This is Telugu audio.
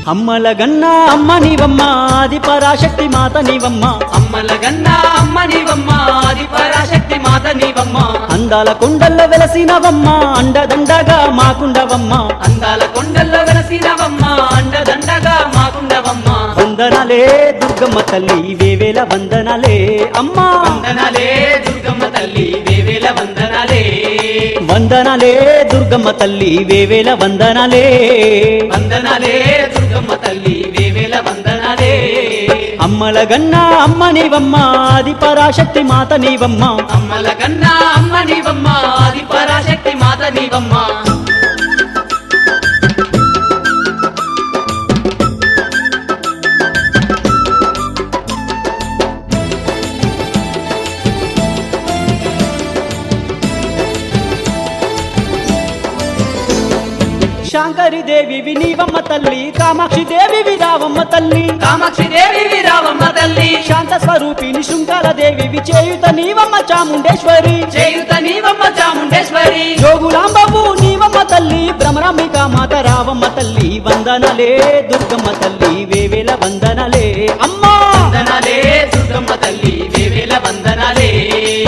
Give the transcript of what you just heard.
అమ్మల గన్నా అమ్మ నీవమ్మ ఆది పరాశక్తి మాత నీవమ్మ అమ్మల గన్నా అమ్మ నీవమ్మ ఆది పరాశక్తి మాత నీవమ్మ అందాల కొండల్లో వెలసినవమ్మ అండదండగా మాకుండవమ్మ అందాల కొండల్లో వెలసినవమ్మ అండదండగా మాకుండవమ్మ వందనాలే దుర్గమ్మ తల్లి వేవేల వందనాలే అమ్మా వందనాలే దుర్గమ్మ తల్లి వేవేల వందనాలే వందనాలే దుర్గమ్మ తల్లి వేవేల వందనాలే వందనాలే దుర్గమ్మ తల్లి వేవేల వందనాలే అమ్మల గన్నా అమ్మ నీవమ్మ ఆది పరాశక్తి మాత నీవమ్మ అమ్మల గన్నా అమ్మ నీవమ్మ ఆది పరాశక్తి మాత నీవమ్మ శాంకరి దేవి నీవమ్మ తల్లి కామాక్షి దేవి రావమ్మ తల్లి కామాక్షి దేవి రావమ్మ తల్లి శాంత స్వరూపిణి శృంగాల దేవి చేయుత నీవమ్మ చాముండేశ్వరి చేయుత నీవమ్మ చాముండేశ్వరి జోగులాంబవు నీవమ్మ తల్లి భ్రమరాంబిక మాత రావమ్మ తల్లి వందనలే దుర్గమ్మ తల్లి వేవేల వందనలే అమ్మా వందనాలే దుర్గమ్మ తల్లి వేవేల వందనాలే